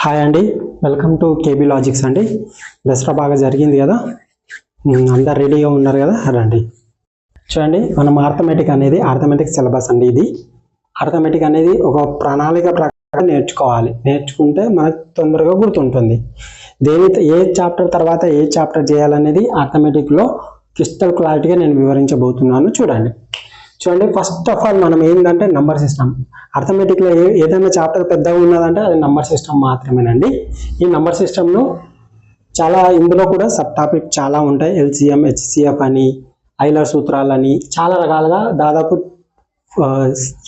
Hi అండి, welcome to KB logics అండి. దసరా బాగా జరిగింది కదా, అందరు రెడీగా ఉన్నారు కదా. రండి చూడండి, మనం ఆర్థమెటిక్ సిలబస్ అండి. ఇది ఆర్థమెటిక్ అనేది ఒక ప్రణాళిక ప్రకారం నేర్చుకుంటే మనకు తొందరగా గుర్తుంటుంది. ఏ చాప్టర్ తర్వాత ఏ చాప్టర్ చేయాలనేది ఆర్థమెటిక్లో క్రిస్టల్ క్లారిటీగా నేను వివరించబోతున్నాను. చూడండి, ఫస్ట్ ఆఫ్ ఆల్ మనం ఏంటంటే నంబర్ సిస్టమ్. అర్థమెటిక్లో ఏదైనా చాప్టర్ పెద్దగా ఉన్నదంటే అది నంబర్ సిస్టమ్ మాత్రమేనండి. ఈ నంబర్ సిస్టమ్ను ఇందులో కూడా సబ్ టాపిక్ చాలా ఉంటాయి. ఎల్సిఎం, హెచ్సిఎఫ్ అని, ఐలర్ సూత్రాలని చాలా రకాలుగా దాదాపు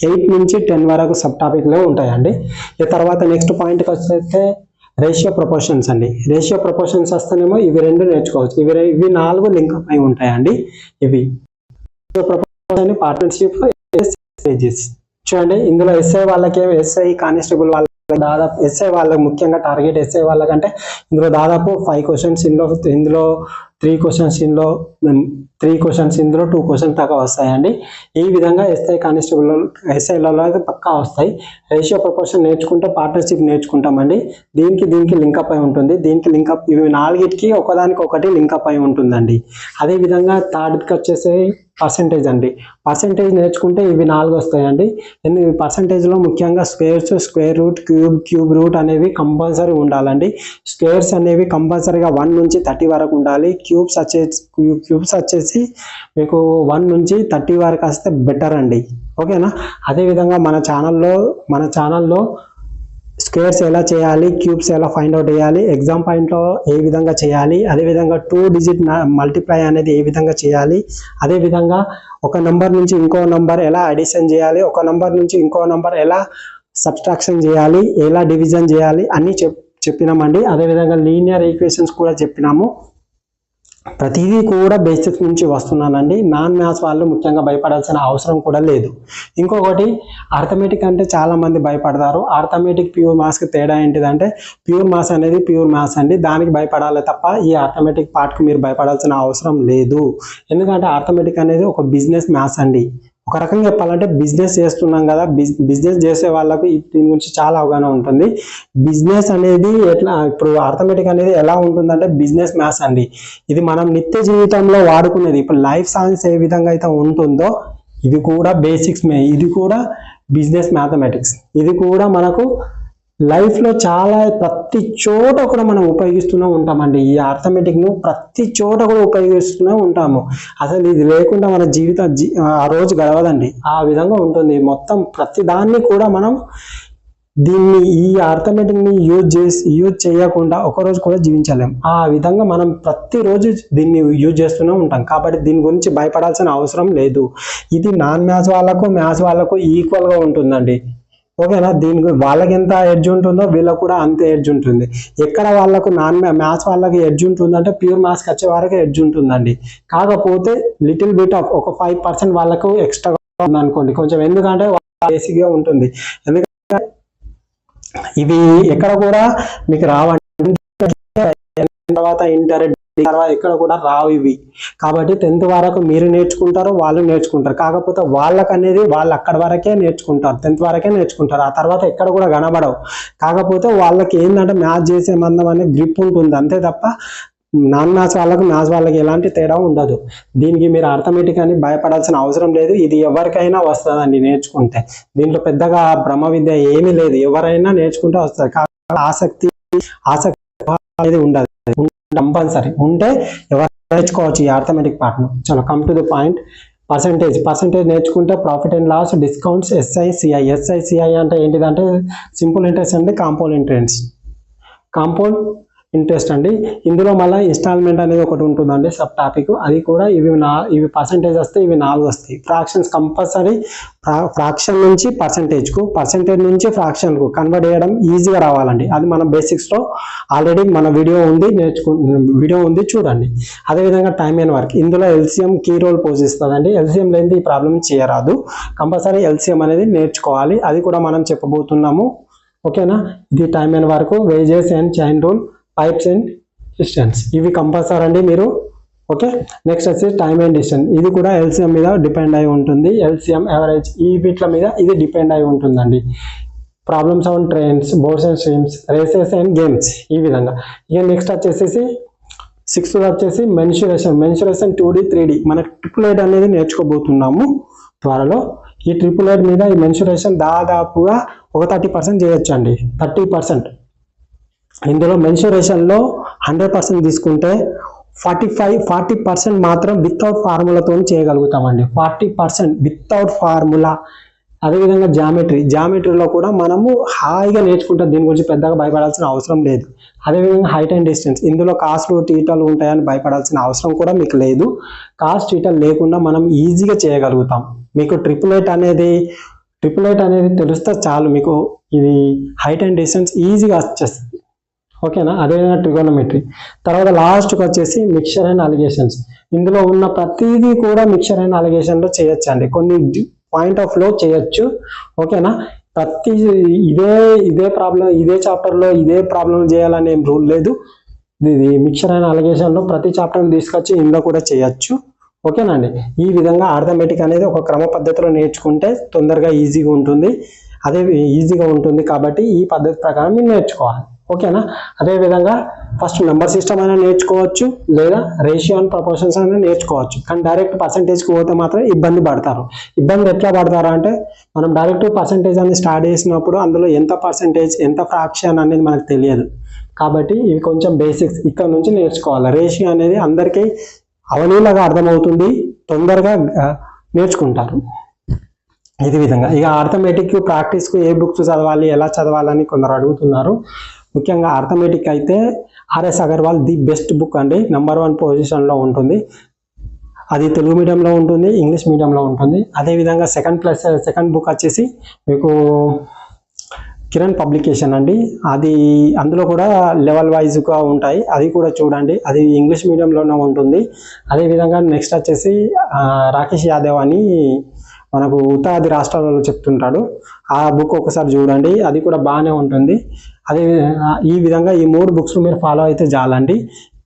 8 నుంచి 10 వరకు సబ్ టాపిక్లో ఉంటాయండి. ఈ తర్వాత నెక్స్ట్ పాయింట్కి వస్తే రేషియో ప్రపోర్షన్స్ అండి. రేషియో ప్రపోర్షన్స్ వస్తేనేమో ఇవి 2 నేర్చుకోవచ్చు. ఇవి 4 లింక్ అయి ఉంటాయండి. ఇవి పార్ట్నర్షిప్ చూడండి, ఇందులో ఎస్ఐ వాళ్ళకి ఎస్ఐ కానిస్టేబుల్ వాళ్ళకి దాదాపు ఎస్ఐ వాళ్ళకి ముఖ్యంగా టార్గెట్ ఎస్ఐ వాళ్ళకంటే ఇందులో దాదాపు 5 క్వశ్చన్స్ ఇందులో 3 క్వశ్చన్స్ ఇందులో 2 క్వశ్చన్స్ దాకా వస్తాయండి. ఈ విధంగా ఎస్ఐ కానిస్టేబుల్ ఎస్ఐలలో అయితే పక్కా వస్తాయి. రేషియో ప్రపోర్షన్ నేర్చుకుంటే పార్ట్నర్షిప్ నేర్చుకుంటామండి. దీనికి లింకప్ అయి ఉంటుంది. ఇవి 4కి ఒకదానికొకటి లింకప్ అయి ఉంటుందండి. అదేవిధంగా థర్డ్కి వచ్చేసి పర్సెంటేజ్ అండి. పర్సెంటేజ్ నేర్చుకుంటే ఇవి 4 వస్తాయండి. పర్సెంటేజ్లో ముఖ్యంగా squares, square root, cube root అనేవి కంపల్సరీ ఉండాలండి. స్క్వేర్స్ అనేవి కంపల్సరీగా 1 నుంచి 30 వరకు ఉండాలి. క్యూబ్స్ వచ్చేసి మీకు 1 నుంచి 30 వరకు వస్తే బెటర్ అండి. ఓకేనా. అదేవిధంగా మన ఛానల్లో స్క్వేర్స్ ఎలా చేయాలి, క్యూబ్స్ ఎలా ఫైండ్ అవుట్ చేయాలి, ఎగ్జామ్ పాయింట్లో ఏ విధంగా చేయాలి, అదేవిధంగా 2 డిజిట్ మల్టిప్లై అనేది ఏ విధంగా చేయాలి, అదేవిధంగా ఒక నంబర్ నుంచి ఇంకో నంబర్ ఎలా అడిషన్ చేయాలి, ఒక నంబర్ నుంచి ఇంకో నంబర్ ఎలా సబ్ట్రాక్షన్ చేయాలి, ఎలా డివిజన్ చేయాలి అన్నీ చెప్పినామండి. అదేవిధంగా లీనియర్ ఈక్వేషన్స్ కూడా చెప్పినాము. ప్రతిదీ కూడా బేసిక్స్ నుంచి వస్తున్నానండి. నాన్ మ్యాథ్స్ వాళ్ళు ముఖ్యంగా భయపడాల్సిన అవసరం కూడా లేదు. ఇంకొకటి, ఆర్థమెటిక్ అంటే చాలా మంది భయపడతారు. ఆర్థమెటిక్ ప్యూర్ మ్యాథ్స్కి తేడా ఏంటిదంటే, ప్యూర్ మ్యాథ్స్ అనేది ప్యూర్ మ్యాథ్స్ అండి, దానికి భయపడాలి తప్ప ఈ ఆర్థమెటిక్ పార్ట్కి మీరు భయపడాల్సిన అవసరం లేదు. ఎందుకంటే ఆర్థమెటిక్ అనేది ఒక బిజినెస్ మ్యాథ్స్ అండి. ఒక రకంగా చెప్పాలంటే బిజినెస్ చేస్తున్నాం కదా, బిజినెస్ చేసే వాళ్ళకు దీని గురించి చాలా అవగాహన ఉంటుంది. బిజినెస్ అనేది ఇప్పుడు ఆర్థమెటిక్ అనేది ఎలా ఉంటుందంటే బిజినెస్ మ్యాథ్స్ అండి. ఇది మనం నిత్య జీవితంలో వాడుకునేది. ఇప్పుడు లైఫ్ సైన్స్ ఏ విధంగా అయితే ఉంటుందో ఇది కూడా బేసిక్స్, ఇది కూడా బిజినెస్ మ్యాథమెటిక్స్. ఇది కూడా మనకు లైఫ్లో ప్రతి చోట కూడా మనం ఉపయోగిస్తూనే ఉంటామండి. ఈ ఆర్థమెటిక్ను ప్రతి చోట కూడా ఉపయోగిస్తూనే ఉంటాము. అసలు ఇది లేకుండా మన జీవితం ఆ రోజు గడవదండి. ఆ విధంగా ఉంటుంది. మొత్తం ప్రతి దాన్ని కూడా మనం ఈ ఆర్థమెటిక్ని యూజ్ చేయకుండా ఒకరోజు కూడా జీవించలేం. ఆ విధంగా మనం ప్రతిరోజు దీన్ని యూజ్ చేస్తూనే ఉంటాం. కాబట్టి దీని గురించి భయపడాల్సిన అవసరం లేదు. ఇది నాన్ మ్యాథ్స్ వాళ్ళకు ఈక్వల్గా ఉంటుందండి. ఓకేనా. దీనికి వాళ్ళకి ఎంత ఎడ్జ్ ఉంటుందో వీళ్ళకు కూడా అంతే ఎడ్జ్ ఉంటుంది. ఎక్కడ వాళ్ళకు మ్యాథ్స్ వాళ్ళకి ఎడ్జ్ ఉంటుందంటే ప్యూర్ మ్యాథ్స్కి వచ్చే వరకు ఎడ్జ్ ఉంటుందండి. కాకపోతే లిటిల్ బిట్ ఆఫ్ ఒక 5% వాళ్ళకు ఎక్స్ట్రా ఉందనుకోండి కొంచెం. ఎందుకంటే బేసిక్గా ఉంటుంది. ఎందుకంటే ఇవి ఎక్కడ కూడా మీకు రావండి. తర్వాత ఇంటర్ తర్వాత ఎక్కడ కూడా రావు ఇవి. కాబట్టి 10th వరకు మీరు నేర్చుకుంటారు, వాళ్ళు నేర్చుకుంటారు. కాకపోతే వాళ్ళు అక్కడి వరకే నేర్చుకుంటారు, 10th వరకే నేర్చుకుంటారు. ఆ తర్వాత ఎక్కడ కూడా కనబడవు. కాకపోతే వాళ్ళకి ఏంటంటే మ్యాథ్స్ చేసే మందం అనే గ్రిప్ ఉంటుంది అంతే తప్ప నాన్ మ్యాథ్స్ వాళ్ళకి ఎలాంటి తేడా ఉండదు. దీనికి మీరు ఆర్థమెటిక్ అని భయపడాల్సిన అవసరం లేదు. ఇది ఎవరికైనా వస్తుందండి నేర్చుకుంటే. దీంట్లో పెద్దగా బ్రహ్మ విద్య ఏమీ లేదు. ఎవరైనా నేర్చుకుంటే వస్తుంది. ఆసక్తి అనేది ఉండదు. కంపల్సరీ ఉంటే ఎవరు నేర్చుకోవచ్చు ఈ ఆర్థమెటిక్ పార్ట్ను. చలో come to the point. Percentage నేర్చుకుంటే profit and loss, discounts, SI CI అంటే ఏంటిదంటే సింపుల్ ఇంట్రెస్ట్ అండి, కాంపౌండ్ ఇంట్రెస్ట్ అండి. ఇందులో మళ్ళీ ఇన్స్టాల్మెంట్ అనేది ఒకటి ఉంటుందండి సబ్ టాపిక్. అది కూడా ఇవి పర్సెంటేజ్ వస్తే ఇవి 4 వస్తాయి. ఫ్రాక్షన్స్ కంపల్సరీ ఫ్రాక్షన్ నుంచి పర్సెంటేజ్ నుంచి ఫ్రాక్షన్కు కన్వర్ట్ చేయడం ఈజీగా రావాలండి. అది మన బేసిక్స్లో ఆల్రెడీ మన వీడియో ఉంది చూడండి. అదేవిధంగా టైమ్ అండ్ వర్క్, ఇందులో ఎల్సిఎం కీ రోల్ పోషిస్తుందండి. ఎల్సిఎం లేనిది ఈ ప్రాబ్లం చేయరాదు. కంపల్సరీ ఎల్సిఎం అనేది నేర్చుకోవాలి. అది కూడా మనం చెప్పబోతున్నాము. ఓకేనా. ఇది time and work, wages and chain rule, pipes and distance, ఇవి కంపల్సరీ అండి మీరు. ఓకే. నెక్స్ట్ వచ్చేసి టైమ్ అండ్ డిస్టెన్స్. ఇది కూడా ఎల్సిఎం మీద డిపెండ్ అయి ఉంటుంది. ఎల్సిఎం, యావరేజ్ ఈ వీటి మీద ఇది డిపెండ్ అయి ఉంటుందండి. Problems on trains, boards and streams, races and games, ఈ విధంగా. ఇక నెక్స్ట్ వచ్చేసి 6th వచ్చేసి మెన్సురేషన్ 2D 3D. మన 888 అనేది నేర్చుకోబోతున్నాము త్వరలో. ఈ 888 మీద ఈ మెన్సురేషన్ దాదాపుగా ఒక 30% చేయొచ్చండి. 30%. ఇందులో మెన్సురేషన్లో 100% తీసుకుంటే 40% మాత్రం వితౌట్ ఫార్ములాతో చేయగలుగుతామండి. 40% without formula. అదేవిధంగా జామెట్రీలో కూడా మనము హాయిగా నేర్చుకుంటాం, దీని గురించి పెద్దగా భయపడాల్సిన అవసరం లేదు. అదేవిధంగా హైట్ అండ్ డిస్టెన్స్, ఇందులో కాస్ట్లు టీటాలు ఉంటాయని భయపడాల్సిన అవసరం కూడా మీకు లేదు. కాస్ట్ టీటాలు లేకుండా మనం ఈజీగా చేయగలుగుతాం. మీకు 888 అనేది తెలిస్తే చాలు, మీకు ఇది హైట్ అండ్ డిస్టెన్స్ ఈజీగా వచ్చేస్తుంది. ఓకేనా. అదేవిధంగా ట్రిగోనోమెట్రీ. తర్వాత లాస్ట్కి వచ్చేసి మిక్చర్ అండ్ అలిగేషన్స్. ఇందులో ఉన్న ప్రతిదీ కూడా మిక్చర్ అండ్ అలిగేషన్లో చేయొచ్చు అండి, కొన్ని పాయింట్ ఆఫ్ లో చేయొచ్చు. ఓకేనా. ప్రతి ఇదే ప్రాబ్లం, ఇదే చాప్టర్లో ఇదే ప్రాబ్లం చేయాలని ఏం రూల్ లేదు. ఇది మిక్చర్ అండ్ అలిగేషన్లో ప్రతి చాప్టర్ని తీసుకొచ్చి ఇందులో కూడా చేయొచ్చు. ఓకేనండి. ఈ విధంగా అర్థమెటిక్ అనేది ఒక క్రమ పద్ధతిలో నేర్చుకుంటే తొందరగా ఈజీగా ఉంటుంది. కాబట్టి ఈ పద్ధతి ప్రకారం మీరు నేర్చుకోవాలి. ఓకేనా. అదేవిధంగా ఫస్ట్ నెంబర్ సిస్టమ్ అయినా నేర్చుకోవచ్చు, లేదా రేషియో అండ్ ప్రపోర్షన్స్ అయినా నేర్చుకోవచ్చు. కానీ డైరెక్ట్ పర్సంటేజ్కి పోతే మాత్రం ఇబ్బంది పడతారు. ఇబ్బంది ఎట్లా పడతారు అంటే, మనం డైరెక్ట్ పర్సంటేజ్ అని స్టార్ట్ చేసినప్పుడు అందులో ఎంత పర్సంటేజ్, ఎంత ఫ్రాక్షన్ అనేది మనకు తెలియదు. కాబట్టి ఇవి కొంచెం బేసిక్స్ ఇక్కడ నుంచి నేర్చుకోవాలి. రేషియో అనేది అందరికీ అవలీలగా అర్థమవుతుంది, తొందరగా నేర్చుకుంటారు. ఇది విధంగా. ఇక అర్థమెటిక్ ప్రాక్టీస్కు ఏ బుక్స్ చదవాలి, ఎలా చదవాలని కొందరు అడుగుతున్నారు. ముఖ్యంగా అర్థమెటిక్ అయితే RS Agarwal the best book అండి, నంబర్ 1 పొజిషన్లో ఉంటుంది. అది తెలుగు మీడియంలో ఉంటుంది, ఇంగ్లీష్ మీడియంలో ఉంటుంది. అదేవిధంగా సెకండ్ బుక్ వచ్చేసి మీకు కిరణ్ పబ్లికేషన్ అండి. అది అందులో కూడా లెవెల్ వైజ్గా ఉంటాయి, అది కూడా చూడండి. అది ఇంగ్లీష్ మీడియంలోనే ఉంటుంది. అదేవిధంగా నెక్స్ట్ వచ్చేసి రాకేష్ యాదవ్ అని మనకు ఉత్తరాది రాష్ట్రాలలో చెప్తుంటాడు, ఆ బుక్ ఒకసారి చూడండి, అది కూడా బాగానే ఉంటుంది. అదే ఈ విధంగా ఈ 3 బుక్స్ మీరు ఫాలో అయితే చాలండి.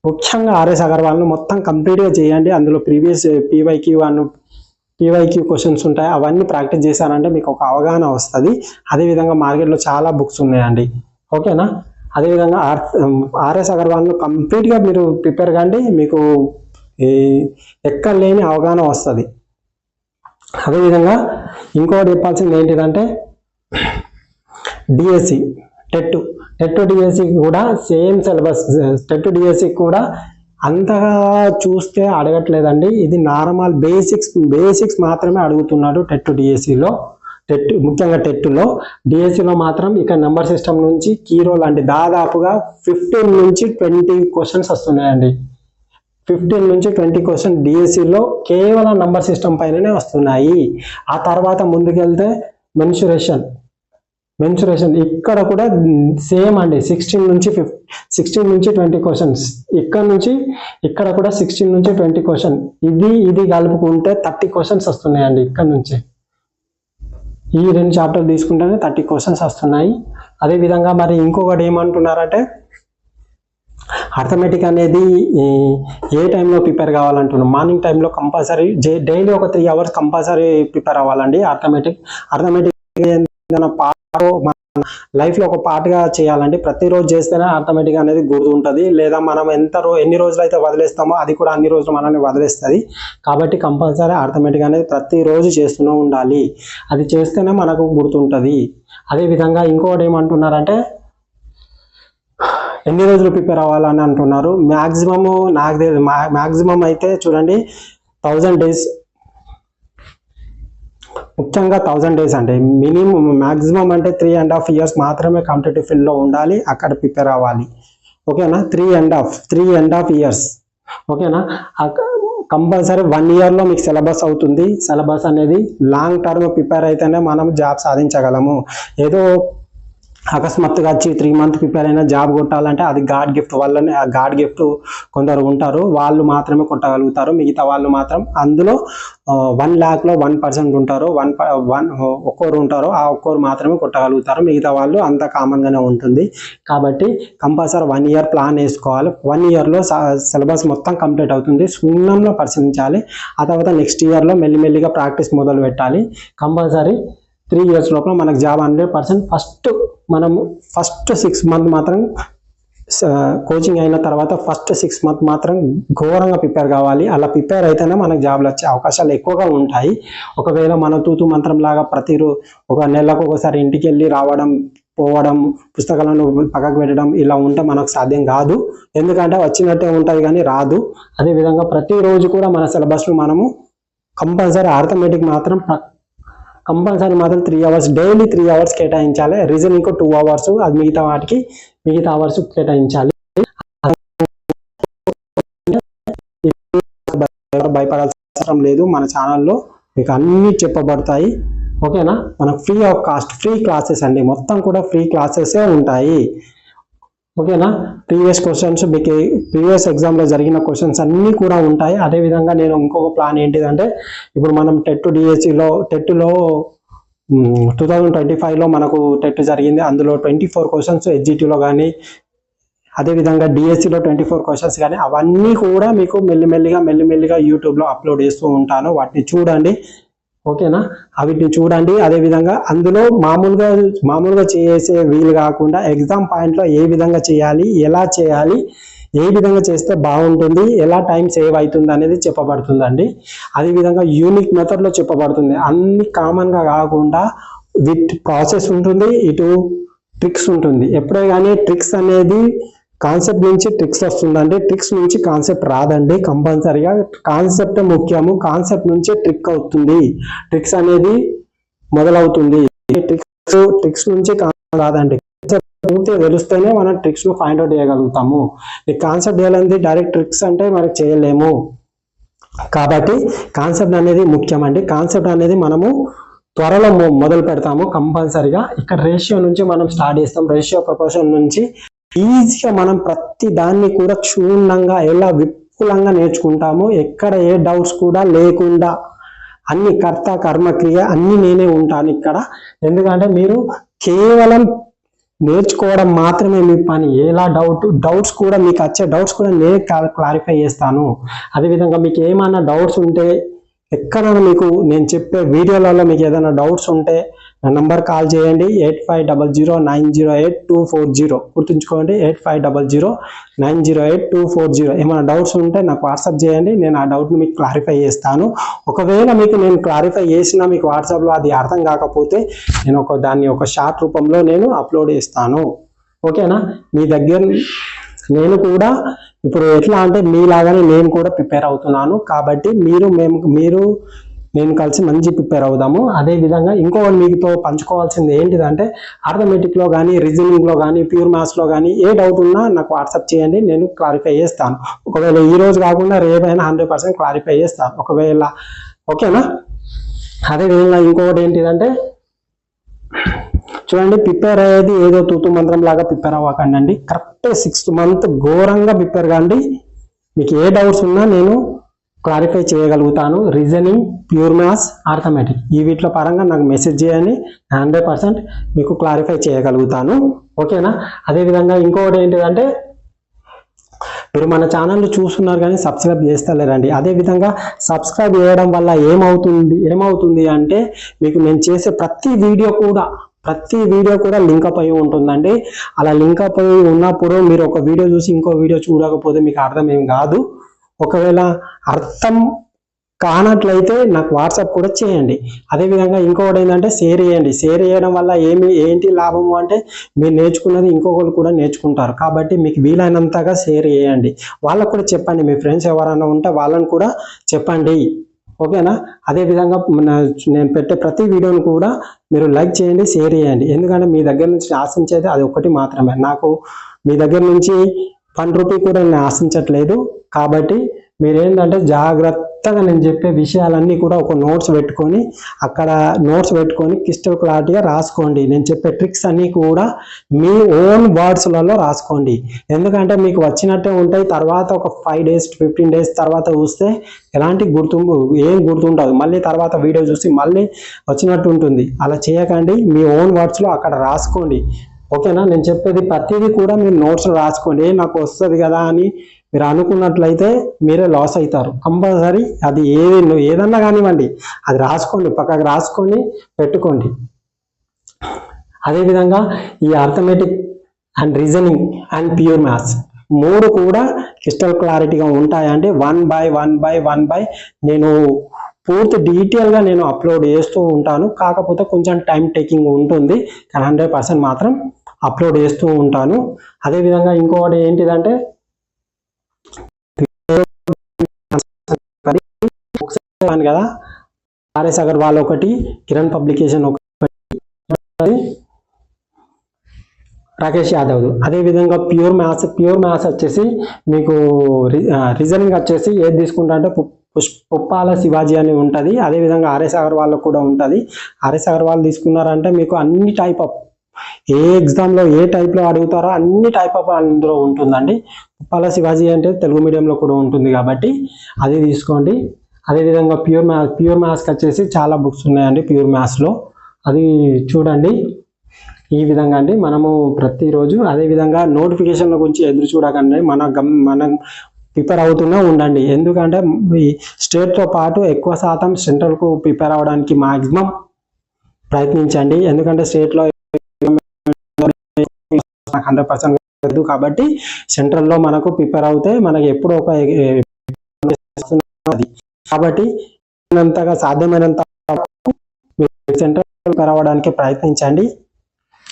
ముఖ్యంగా ఆర్ఎస్ అగర్వాల్ను మొత్తం కంప్లీట్గా చేయండి. అందులో ప్రీవియస్ పీవైక్యూ క్వశ్చన్స్ ఉంటాయి, అవన్నీ ప్రాక్టీస్ చేశారంటే మీకు ఒక అవగాహన వస్తుంది. అదేవిధంగా మార్కెట్లో చాలా బుక్స్ ఉన్నాయండి. ఓకేనా. అదేవిధంగా ఆర్ఎస్ అగర్వాల్ను కంప్లీట్గా మీరు ప్రిపేర్ కండి, మీకు ఎక్కడ లేని అవగాహన వస్తుంది. అదేవిధంగా ఇంకోటి చెప్పాల్సింది ఏంటిదంటే డిఎస్సి టెట్ డిఎస్సి కూడా సేమ్ సిలబస్. టెట్ డిఎస్సి కూడా అంతగా చూస్తే అడగట్లేదండి, ఇది నార్మల్ బేసిక్స్ మాత్రమే అడుగుతున్నాడు టెట్ డిఎస్సిలో. ముఖ్యంగా టెట్లో. డిఎస్సిలో మాత్రం ఇక నెంబర్ సిస్టమ్ నుంచి కీ రోల్ అంటే దాదాపుగా 15 నుంచి 20 క్వశ్చన్స్ వస్తున్నాయండి. 15 నుంచి 20 క్వశ్చన్ డిఎస్సిలో కేవలం నంబర్ సిస్టమ్ పైననే వస్తున్నాయి. ఆ తర్వాత ముందుకెళ్తే మెన్సురేషన్ ఇక్కడ కూడా సేమ్ అండి, 16 నుంచి 20 క్వశ్చన్స్. ఇక్కడ కూడా 16 నుంచి 20 క్వశ్చన్. ఇది కలుపుకుంటే 30 క్వశ్చన్స్ వస్తున్నాయండి ఇక్కడ నుంచి. ఈ 2 చాప్టర్లు తీసుకుంటేనే 30 క్వశ్చన్స్ వస్తున్నాయి. అదేవిధంగా మరి ఇంకొకటి ఏమంటున్నారంటే, అర్థమెటిక్ అనేది ఏ టైంలో ప్రిపేర్ కావాలంటున్నాం. మార్నింగ్ టైంలో కంపల్సరీ డైలీ ఒక 3 hours కంపల్సరీ ప్రిపేర్ అవ్వాలండి. అర్థమెటిక్ మన లైఫ్లో ఒక పార్ట్గా చేయాలండి. ప్రతిరోజు చేస్తేనే అర్థమెటిక్ అనేది గుర్తుంటుంది. లేదా మనం ఎన్ని రోజులు అయితే వదిలేస్తామో అది కూడా అన్ని రోజులు మనల్ని వదిలేస్తుంది. కాబట్టి కంపల్సరీ అర్థమెటిక్ అనేది ప్రతిరోజు చేస్తూనే ఉండాలి. అది చేస్తేనే మనకు గుర్తుంటుంది. అదేవిధంగా ఇంకోటి ఏమంటున్నారంటే, ఎన్ని రోజులు ప్రిపేర్ అవ్వాలని అంటున్నారు. మ్యాక్సిమం అయితే చూడండి 1000 days, ముఖ్యంగా 1000 days అంటే మినిమం. మ్యాక్సిమం అంటే 3.5 years మాత్రమే కాంపిటేటివ్ ఫీల్డ్లో ఉండాలి, అక్కడ ప్రిపేర్ అవ్వాలి. ఓకేనా. 3.5 years. ఓకేనా. కంపల్సరీ 1 yearలో మీకు సిలబస్ అవుతుంది. సిలబస్ అనేది లాంగ్ టర్మ్ ప్రిపేర్ అయితేనే మనం జాబ్ సాధించగలము. ఏదో అకస్మాత్తుగా వచ్చి 3 months ప్రిపేర్ అయినా జాబ్ కొట్టాలంటే అది గాడ్ గిఫ్ట్ వల్లనే. ఆ గాడ్ గిఫ్ట్ కొందరు ఉంటారు, వాళ్ళు మాత్రమే కొట్టగలుగుతారు. మిగతా వాళ్ళు మాత్రం అందులో 1 lakhలో 1% ఉంటారు, ఒక్కోరు ఉంటారు, ఆ ఒక్కోరు మాత్రమే కొట్టగలుగుతారు. మిగతా వాళ్ళు అంత కామన్గానే ఉంటుంది. కాబట్టి కంపల్సరీ 1 year ప్లాన్ వేసుకోవాలి. 1 yearలో సిలబస్ మొత్తం కంప్లీట్ అవుతుంది. శూన్యంలో పరిశీలించాలి. ఆ తర్వాత నెక్స్ట్ ఇయర్లో మెల్లిమెల్లిగా ప్రాక్టీస్ మొదలు పెట్టాలి. కంపల్సరీ 3 years లోపల మనకు జాబ్ 100%. ఫస్ట్ 6 months మాత్రం కోచింగ్ అయిన తర్వాత ఫస్ట్ 6 months మాత్రం ఘోరంగా ప్రిపేర్ కావాలి. అలా ప్రిపేర్ అయితేనే మనకు జాబ్లు వచ్చే అవకాశాలు ఎక్కువగా ఉంటాయి. ఒకవేళ మనం తూతు మంత్రం లాగా ఒక నెలకు ఒకసారి ఇంటికి వెళ్ళి రావడం, పోవడం, పుస్తకాలను పక్కకు పెట్టడం ఇలా ఉంటే మనకు సాధ్యం కాదు. ఎందుకంటే వచ్చినట్టే ఉంటుంది కానీ రాదు. అదేవిధంగా ప్రతిరోజు కూడా మన సిలబస్లో మనము కంపల్సరీ అర్థమెటిక్ మాత్రం 3 hours డైలీ 3 hours కేటాయించాలి. రీజనింగ్ 2 hours, అది మిగతా అవర్స్ కేటాయించాలి. భయపడాల్సిన అవసరం లేదు. మన ఛానల్లో మీకు అన్ని చెప్పబడతాయి. ఓకేనా? మనకు free of cost free classes అండి. మొత్తం కూడా ఫ్రీ క్లాసెసే ఉంటాయి. ఓకేనా? ప్రీవియస్ క్వశ్చన్స్ మీకు ప్రీవియస్ ఎగ్జామ్లో జరిగిన క్వశ్చన్స్ అన్నీ కూడా ఉంటాయి. అదేవిధంగా నేను ఇంకొక ప్లాన్ ఏంటిదంటే, ఇప్పుడు మనం టెట్లో 2025లో మనకు టెట్ జరిగింది. అందులో 24 క్వశ్చన్స్ ఎస్జిటిలో కానీ, అదేవిధంగా డిఎస్సిలో 24 క్వశ్చన్స్ కానీ, అవన్నీ కూడా మీకు మెల్లిమెల్లిగా యూట్యూబ్లో అప్లోడ్ చేస్తూ ఉంటాను. వాటిని చూడండి. ఓకేనా? వీటిని చూడండి. అదేవిధంగా అందులో మామూలుగా చేసే వీలు కాకుండా ఎగ్జామ్ పాయింట్లో ఏ విధంగా చేయాలి, ఎలా చేయాలి, ఏ విధంగా చేస్తే బాగుంటుంది, ఎలా టైం సేవ్ అవుతుంది అనేది చెప్పబడుతుందండి. అదేవిధంగా యూనిక్ మెథడ్లో చెప్పబడుతుంది. అన్ని కామన్గా కాకుండా విత్ ప్రాసెస్ ఉంటుంది, ఇటు ట్రిక్స్ ఉంటుంది. ఎప్పుడే కానీ ట్రిక్స్ అనేది కాన్సెప్ట్ నుంచి ట్రిక్స్ వస్తుందండి. ట్రిక్స్ నుంచి కాన్సెప్ట్ రాదండి. కంపల్సరీగా కాన్సెప్ట్ ముఖ్యము. కాన్సెప్ట్ నుంచే ట్రిక్ అవుతుంది. ట్రిక్స్ అనేది మొదలవుతుంది. ట్రిక్స్ నుంచి రాదండి. పూర్తిగా తెలిస్తేనే మనం ట్రిక్స్ ను ఫైండ్ అవుట్ చేయగలుగుతాము. ఈ కాన్సెప్ట్ చేయాలంటే డైరెక్ట్ ట్రిక్స్ అంటే మనకి చేయలేము. కాబట్టి కాన్సెప్ట్ అనేది ముఖ్యమండి. కాన్సెప్ట్ అనేది మనము త్వరలో మొదలు పెడతాము కంపల్సరీగా. ఇక్కడ రేషియో నుంచి మనం స్టార్ట్ చేస్తాం. రేషియో ప్రపోర్షన్ నుంచి ఈజీగా మనం ప్రతి దాన్ని కూడా క్షుణ్ణంగా ఎలా విపులంగా నేర్చుకుంటాము. ఎక్కడ ఏ డౌట్స్ కూడా లేకుండా అన్ని కర్త కర్మ క్రియ అన్ని నేనే ఉంటాను ఇక్కడ. ఎందుకంటే మీరు కేవలం నేర్చుకోవడం మాత్రమే మీ పని. ఎలా డౌట్స్ కూడా మీకు వచ్చే డౌట్స్ కూడా నేనే క్లారిఫై చేస్తాను. అదేవిధంగా మీకు ఏమైనా డౌట్స్ ఉంటే ఎక్కడైనా మీకు నేను చెప్పే వీడియోలలో మీకు ఏదైనా డౌట్స్ ఉంటే నా నంబర్ కాల్ చేయండి. 8500908240. గుర్తుంచుకోండి, 8500908240. ఏమైనా డౌట్స్ ఉంటే నాకు వాట్సాప్ చేయండి. నేను ఆ డౌట్ని మీకు క్లారిఫై చేస్తాను. ఒకవేళ మీకు నేను క్లారిఫై చేసినా మీకు వాట్సాప్లో అది అర్థం కాకపోతే నేను దాన్ని ఒక షార్ట్ రూపంలో నేను అప్లోడ్ చేస్తాను. ఓకేనా? మీ దగ్గర నేను కూడా ఇప్పుడు ఎట్లా అంటే మీలాగానే నేను కూడా ప్రిపేర్ అవుతున్నాను. కాబట్టి నేను కలిసి మంచి ప్రిపేర్ అవుదాము. అదేవిధంగా ఇంకొకటి మీతో పంచుకోవాల్సింది ఏంటిదంటే, అర్థమెటిక్లో కానీ, రీజనింగ్లో కానీ, ప్యూర్ మ్యాథ్స్లో కానీ ఏ డౌట్ ఉన్నా నాకు వాట్సాప్ చేయండి. నేను క్లారిఫై చేస్తాను. ఒకవేళ ఈ రోజు కాకుండా రేపైనా 100% క్లారిఫై చేస్తాను ఒకవేళ. ఓకేనా? అదేవిధంగా ఇంకొకటి ఏంటిదంటే, చూడండి, ప్రిపేర్ అయ్యేది ఏదో తూతు మంత్రం లాగా ప్రిపేర్ అవ్వకండి. కరెక్ట్ 6 months ఘోరంగా ప్రిపేర్ కాండి. మీకు ఏ డౌట్స్ ఉన్నా నేను క్లారిఫై చేయగలుగుతాను. రీజనింగ్, ప్యూర్ మ్యాథ్స్, అర్థమెటిక్ ఈ వీటిలో పరంగా నాకు మెసేజ్ చేయండి. 100% మీకు క్లారిఫై చేయగలుగుతాను. ఓకేనా? అదేవిధంగా ఇంకొకటి ఏంటిదంటే, మీరు మన ఛానల్ చూస్తున్నారు కానీ సబ్స్క్రైబ్ చేస్తలేరండి. అదేవిధంగా సబ్స్క్రైబ్ చేయడం వల్ల ఏమవుతుంది అంటే, మీకు నేను చేసే ప్రతి వీడియో కూడా లింకప్ అయి ఉంటుందండి. అలా లింకప్ అయి ఉన్నప్పుడు మీరు ఒక వీడియో చూసి ఇంకో వీడియో చూడకపోతే మీకు అర్థం ఏం కాదు. ఒకవేళ అర్థం కానట్లయితే నాకు వాట్సాప్ కూడా చేయండి. అదేవిధంగా ఇంకొకటి ఏంటంటే, షేర్ చేయండి. షేర్ చేయడం వల్ల ఏంటి లాభము అంటే, మీరు నేర్చుకున్నది ఇంకొకరు కూడా నేర్చుకుంటారు. కాబట్టి మీకు వీలైనంతగా షేర్ చేయండి. వాళ్ళకు కూడా చెప్పండి. మీ ఫ్రెండ్స్ ఎవరైనా ఉంటే వాళ్ళని కూడా చెప్పండి. ఓకేనా? అదేవిధంగా నేను పెట్టే ప్రతి వీడియోని కూడా మీరు లైక్ చేయండి, షేర్ చేయండి. ఎందుకంటే మీ దగ్గర నుంచి ఆశించేది అది ఒకటి మాత్రమే. నాకు మీ దగ్గర నుంచి 1 రూపీ కూడా నేను ఆశించట్లేదు. కాబట్టి మీరేంటంటే జాగ్రత్తగా నేను చెప్పే విషయాలన్నీ కూడా ఒక నోట్స్ పెట్టుకొని క్రిస్టల్ క్లారిటీగా రాసుకోండి. నేను చెప్పే ట్రిక్స్ అన్నీ కూడా మీ ఓన్ వర్డ్స్లలో రాసుకోండి. ఎందుకంటే మీకు వచ్చినట్టే ఉంటాయి. తర్వాత ఒక 5 days 15 days తర్వాత చూస్తే ఎలాంటి ఏం గుర్తుండదు. మళ్ళీ తర్వాత వీడియో చూసి మళ్ళీ వచ్చినట్టు ఉంటుంది. అలా చేయకండి. మీ ఓన్ వర్డ్స్లో అక్కడ రాసుకోండి. ఓకేనా? నేను చెప్పేది ప్రతిదీ కూడా మీరు నోట్స్లో రాసుకోండి. నాకు వస్తుంది కదా అని మీరు అనుకున్నట్లయితే మీరే లాస్ అవుతారు. కంపల్సరీ అది ఏదన్నా కానివ్వండి, అది రాసుకోండి, పక్కకు రాసుకొని పెట్టుకోండి. అదేవిధంగా ఈ arithmetic and reasoning and pure maths 3 కూడా క్రిస్టల్ క్లారిటీగా ఉంటాయండి. 1 బై నేను పూర్తి డీటెయిల్గా నేను అప్లోడ్ చేస్తూ ఉంటాను. కాకపోతే కొంచెం టైం టేకింగ్ ఉంటుంది, కానీ 100% మాత్రం అప్లోడ్ చేస్తూ ఉంటాను. అదేవిధంగా ఇంకొకటి ఏంటిదంటే కదా, ఆర్ఎస్ అగర్వాల్ ఒకటి, కిరణ్ పబ్లికేషన్ ఒకటి, రాకేష్ యాదవ్. అదేవిధంగా ప్యూర్ మ్యాథ్స్ వచ్చేసి మీకు రీజనింగ్ వచ్చేసి ఏది తీసుకుంటా అంటే పుప్పాల శివాజీ అని ఉంటుంది. అదేవిధంగా ఆర్ఎస్ అగర్వాల్ కూడా ఉంటుంది. ఆర్ఎస్ అగర్వాల్ తీసుకున్నారంటే మీకు అన్ని టైప్ ఆఫ్ ఏ ఎగ్జామ్లో ఏ టైప్లో అడుగుతారో అన్ని టైప్ ఆఫ్ అందులో ఉంటుందండి. పుప్పాల శివాజీ అంటే తెలుగు మీడియంలో కూడా ఉంటుంది కాబట్టి అది తీసుకోండి. అదేవిధంగా ప్యూర్ మ్యాథ్స్కి వచ్చేసి చాలా బుక్స్ ఉన్నాయండి ప్యూర్ మ్యాథ్స్లో, అది చూడండి. ఈ విధంగా అండి మనము ప్రతిరోజు అదేవిధంగా నోటిఫికేషన్ల గురించి ఎదురు చూడకండి, మనం ప్రిపేర్ అవుతూనే ఉండండి. ఎందుకంటే ఈ స్టేట్తో పాటు ఎక్కువ శాతం సెంట్రల్కు ప్రిపేర్ అవ్వడానికి మ్యాక్సిమం ప్రయత్నించండి. ఎందుకంటే స్టేట్లో 100% కాబట్టి సెంట్రల్లో మనకు ప్రిపేర్ అవుతే మనకి ఎప్పుడో ఒక కాబట్టి సాధ్యమైనంత సెంట్రల్ ప్రిపేర్ అవ్వడానికి ప్రయత్నించండి.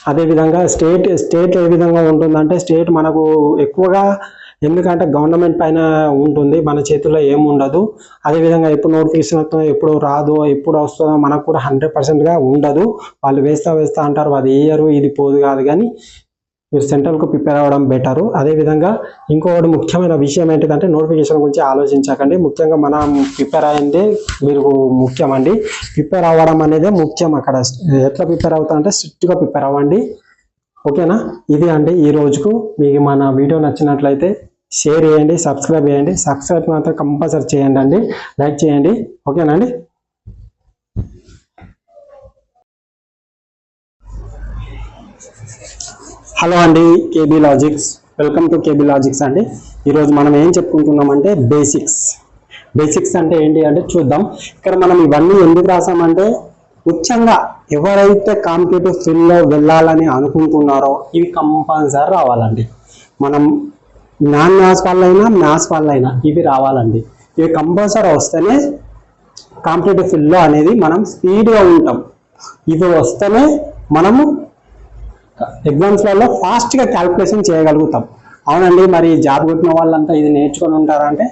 అదేవిధంగా స్టేట్ ఏ విధంగా ఉంటుందంటే స్టేట్ మనకు ఎక్కువగా ఎందుకంటే గవర్నమెంట్ పైన ఉంటుంది, మన చేతుల్లో ఏముండదు. అదేవిధంగా ఎప్పుడు నోటిఫికేషన్ వస్తుందో ఎప్పుడు రాదో ఎప్పుడు వస్తుందో మనకు కూడా 100%గా ఉండదు. వాళ్ళు వేస్తా అంటారు, అది వేయరు, ఇది పోదు కాదు, కానీ మీరు సెంట్రల్కు ప్రిపేర్ అవ్వడం బెటరు. అదేవిధంగా ఇంకొకటి ముఖ్యమైన విషయం ఏంటిదంటే నోటిఫికేషన్ గురించి ఆలోచించకండి. ముఖ్యంగా మనం ప్రిపేర్ అయ్యిందే మీరు ముఖ్యమండి. ప్రిపేర్ అవ్వడం అనేది ముఖ్యం. అక్కడ ఎట్లా ప్రిపేర్ అవుతా అంటే స్ట్రిక్ట్గా ప్రిపేర్ అవ్వండి. ఓకేనా? ఇది అండి ఈ రోజుకు. మీకు మన వీడియో నచ్చినట్లయితే షేర్ చేయండి, సబ్స్క్రైబ్ చేయండి. సబ్స్క్రైబ్ మాత్రం కంపల్సరీ చేయండి అండి, లైక్ చేయండి. ఓకేనండి? హలో అండి, KB logics, welcome to KB logics అండి. ఈరోజు మనం ఏం చెప్పుకుంటున్నామంటే బేసిక్స్ అంటే ఏంటి అంటే చూద్దాం. ఇక్కడ మనం ఇవన్నీ ఎందుకు రాసామంటే ముఖ్యంగా ఎవరైతే కాంపిటేటివ్ ఫీల్డ్లో వెళ్ళాలని అనుకుంటున్నారో ఇవి కంపల్సరీ రావాలండి. మనం నాన్ మ్యాథ్స్ వాళ్ళైనా ఇవి రావాలండి. ఇవి కంపల్సరీ వస్తేనే కాంపిటేటివ్ ఫీల్డ్లో అనేది మనం స్పీడ్గా ఉంటాం. ఇవి వస్తేనే మనము ఎగ్జామ్స్లలో ఫాస్ట్గా క్యాల్కులేషన్ చేయగలుగుతాం. అవునండి, మరి జాబ్ కొట్టిన వాళ్ళంతా ఇది నేర్చుకొని ఉంటారా అంటే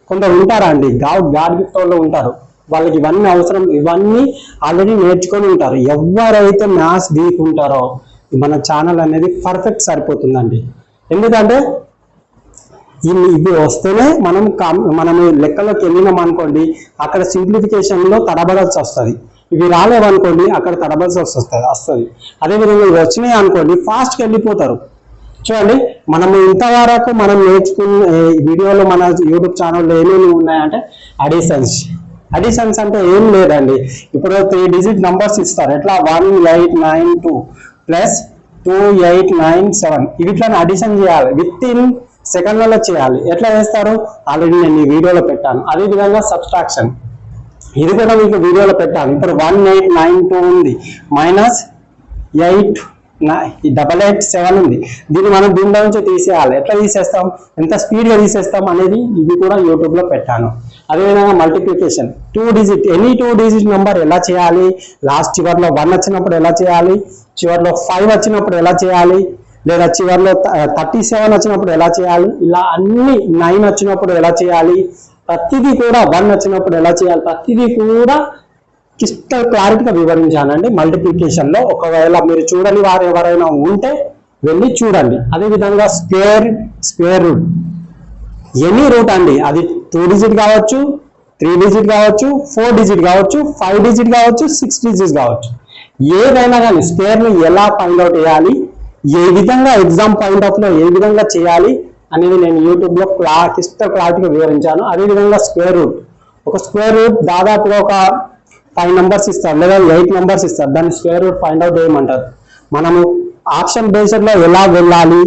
కొందరు ఉంటారా అండి, గాడ్ గిఫ్ట్ వాళ్ళు ఉంటారు, వాళ్ళకి ఇవన్నీ అవసరం, ఇవన్నీ ఆల్రెడీ నేర్చుకొని ఉంటారు. ఎవరైతే మ్యాథ్స్ వీక్ ఉంటారో మన ఛానల్ అనేది పర్ఫెక్ట్ సరిపోతుందండి. ఎందుకంటే ఇవి వస్తేనే మనం లెక్కలోకి వెళ్ళినాం అనుకోండి, అక్కడ సింప్లిఫికేషన్లో తడబడాల్సి వస్తుంది. ఇవి రాలేవనుకోండి అక్కడ తడబడాల్సి వస్తుంది. అదేవిధంగా ఇవి వచ్చినాయి అనుకోండి ఫాస్ట్గా వెళ్ళిపోతారు. చూడండి, మనము ఇంతవరకు మనం నేర్చుకున్న వీడియోలో మన యూట్యూబ్ ఛానల్లో ఏమేమి ఉన్నాయంటే అడిషన్స్ అంటే ఏం లేదండి. ఇప్పుడు 3 డిజిట్ నంబర్స్ ఇస్తారు. ఎట్లా 1892 ప్లస్ 2897 ఇవిట్లని అడిషన్ చేయాలి, విత్ ఇన్ సెకండ్లలో చేయాలి. ఎట్లా చేస్తారు ఆల్రెడీ నేను ఈ వీడియోలో పెట్టాను. అదేవిధంగా సబ్స్ట్రాక్షన్ ఇది కూడా మీకు వీడియోలో పెట్టాను. ఇప్పుడు 1892 ఉంది, మైనస్ 887 ఉంది. దీన్ని మనం దీనిలో నుంచి తీసేయాలి. ఎట్లా తీసేస్తాం, ఎంత స్పీడ్గా తీసేస్తాం అనేది ఇది కూడా యూట్యూబ్లో పెట్టాను. అదేవిధంగా multiplication 2 digit any 2 digit number ఎలా చేయాలి, లాస్ట్ చివర్లో 1 వచ్చినప్పుడు ఎలా చేయాలి, చివర్లో 5 వచ్చినప్పుడు ఎలా చేయాలి, లేదా చివర్లో 37 వచ్చినప్పుడు ఎలా చేయాలి, ఇలా అన్ని 9 వచ్చినప్పుడు ఎలా చేయాలి, ప్రతిదీ కూడా 1 వచ్చినప్పుడు ఎలా చేయాలి, ప్రతిదీ కూడా క్రిస్టల్ క్లారిటీగా వివరించానండి మల్టిప్లికేషన్ లో. ఒకవేళ మీరు చూడని వారు ఎవరైనా ఉంటే వెళ్ళి చూడండి. అదేవిధంగా స్క్వేర్ రూట్ ఎనీ రూట్ అండి, అది 2 డిజిట్ కావచ్చు, 3 డిజిట్ కావచ్చు, 4 డిజిట్ కావచ్చు, 5 డిజిట్ కావచ్చు, 6 డిజిట్ కావచ్చు, ఏదైనా కానీ స్క్వేర్ ని ఎలా ఫైండ్ అవుట్ చేయాలి, ఏ విధంగా ఎగ్జామ్ పాయింట్ ఆఫ్ లో ఏ విధంగా చేయాలి అనేది నేను యూట్యూబ్ లో క్రిస్టల్ క్లారిటీగా వివరించాను. అదేవిధంగా ఒక స్క్వేర్ రూట్ దాదాపుగా ఒక 5 నంబర్స్ ఇస్తారు లేదా 8 నంబర్స్ ఇస్తారు. దాన్ని స్క్వేర్ రూట్ ఫైండ్ అవుట్ చేయమంటారు. మనము ఆప్షన్ బేస్డ్ లో ఎలా వెళ్ళాలి,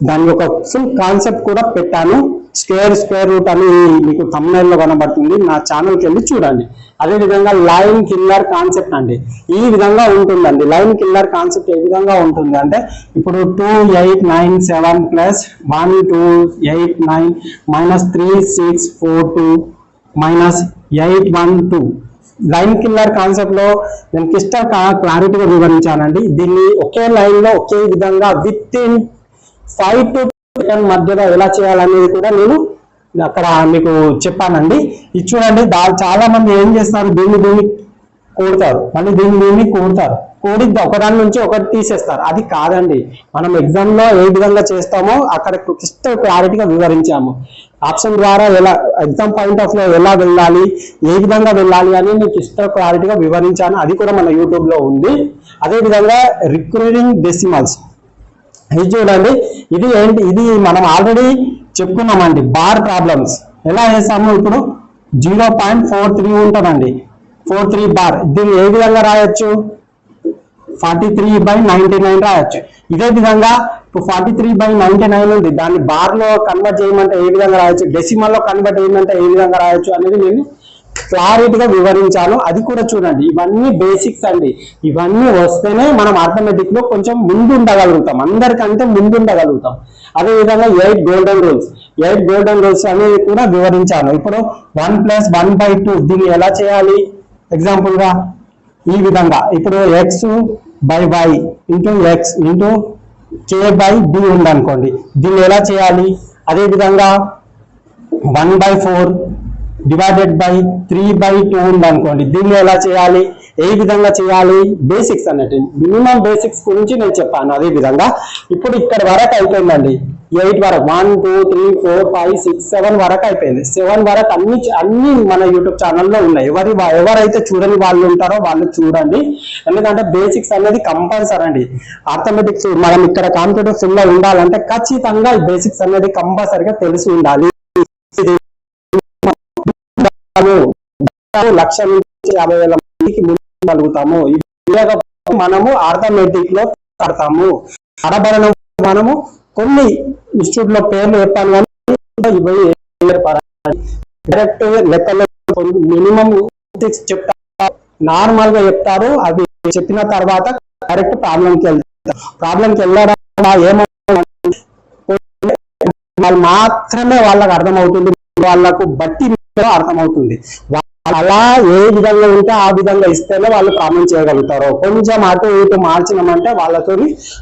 దాని ఒక ఫుల్ కాన్సెప్ట్ కూడా పెట్టాను. స్క్వేర్ రూట్ అని మీకు thumbnail లో కనబడుతుంది, నా ఛానల్కి వెళ్ళి చూడండి. అదే విధంగా లైన్ కిల్లర్ కాన్సెప్ట్ అండి ఈ విధంగా ఉంటుందండి. లైన్ కిల్లర్ కాన్సెప్ట్ ఏ విధంగా ఉంటుంది అంటే, ఇప్పుడు 2 8 9 7 plus 1 2 8 9 minus 3 6 4 2 minus 8 1 2. Line killer concept లో నేను క్లారిటీగా వివరించానండి. దీన్ని ఒకే లైన్ లో ఒకే విధంగా విత్ ఇన్ 5 to 10 మధ్యలో ఎలా చేయాలనేది కూడా నేను అక్కడ మీకు చెప్పానండి. ఇది చూడండి, చాలా మంది ఏం చేస్తారు, దీన్ని కూడతారు, మళ్ళీ దీన్ని కూడతారు, కూడి ఒకదాని నుంచి ఒకటి తీసేస్తారు. అది కాదండి, మనం ఎగ్జామ్ లో ఏ విధంగా చేస్తామో అక్కడ క్రిస్టల్ క్లారిటీగా వివరించాము. ఆప్షన్ ద్వారా ఎలా ఎగ్జామ్ పాయింట్ ఆఫ్ లో ఎలా వెళ్ళాలి, ఏ విధంగా వెళ్ళాలి అని నేను క్రిస్టల్ క్లారిటీగా వివరించాను. అది కూడా మన యూట్యూబ్ లో ఉంది. అదే విధంగా రికరింగ్ డెసిమల్స్, ఇది చూడండి, ఇది ఏంటి, ఇది మనం ఆల్రెడీ చెప్పుకున్నామండి. బార్ ప్రాబ్లమ్స్ ఎలా చేస్తాము, ఇప్పుడు 0.43 ఉంటుందండి, 43 బార్. దీన్ని ఏ విధంగా రాయొచ్చు, 43/99 రాయొచ్చు. ఇదే విధంగా ఇప్పుడు 43/99 ఉంది, దాన్ని బార్ లో కన్వర్ట్ చేయమంటే ఏ విధంగా రాయొచ్చు, డెసిమల్ లో కన్వర్ట్ చేయమంటే ఏ విధంగా రాయొచ్చు అనేది నేను క్లారిటీగా వివరించాను. అది కూడా చూడండి. ఇవన్నీ బేసిక్స్ అండి. ఇవన్నీ వస్తేనే మనం అర్థమెటిక్ లో కొంచెం ముందు ఉండగలుగుతాం, అందరికంటే ముందు ఉండగలుగుతాం. అదే విధంగా 8 గోల్డెన్ రూల్స్ అనేవి కూడా వివరించాను. ఇప్పుడు 1 + 1/2 దీన్ని ఎలా చేయాలి, ఎగ్జాంపుల్ గా ఈ విధంగా, ఇప్పుడు x/y into x into k/b ఉందనుకోండి, దీన్ని ఎలా చేయాలి. అదే విధంగా 1/4 డివైడెడ్ బై 3/2 ఉందనుకోండి, దీన్ని ఎలా చేయాలి, ఏ విధంగా చేయాలి, బేసిక్స్ అన్నట్టు మినిమం బేసిక్స్ గురించి నేను చెప్పాను. అదే విధంగా ఇప్పుడు ఇక్కడ వరకు అయిపోయిందండి, 8 వరకు 1 2 3 4 5 6 7 వరకు అయిపోయింది. 7 వరకు అన్ని మన యూట్యూబ్ ఛానల్లో ఉన్నాయి. ఎవరైతే చూడని వాళ్ళు ఉంటారో వాళ్ళు చూడండి, ఎందుకంటే బేసిక్స్ అనేది కంపల్సరీ అండి. ఆర్థమెటిక్స్ మనం ఇక్కడ కాంపిటేటివ్ ఫీల్డ్ లో ఉండాలంటే ఖచ్చితంగా ఈ బేసిక్స్ అనేది కంపల్సరీగా తెలిసి ఉండాలి. 1,50,000 మందికి ముందుగలుగుతాము. మనము ఆర్థమెటిక్ లో కడతాము. కడబడను మనము కొన్ని ఇన్స్టిట్యూట్ లో పేర్లు చెప్పాను కానీ డైరెక్ట్ లెక్కలో మినిమం చెప్తారు, నార్మల్ గా చెప్తారు. అవి చెప్పిన తర్వాత డైరెక్ట్ ప్రాబ్లంకి వెళ్ళడం ఏమో మాత్రమే వాళ్ళకి అర్థమవుతుంది, వాళ్ళకు బట్టి అర్థమవుతుంది. అలా ఏ విధంగా ఉంటే ఆ విధంగా ఇస్తేనే వాళ్ళు ప్రాబ్లం చేయగలుగుతారు. కొంచెం అటు ఇటు మార్చినామంటే వాళ్ళతో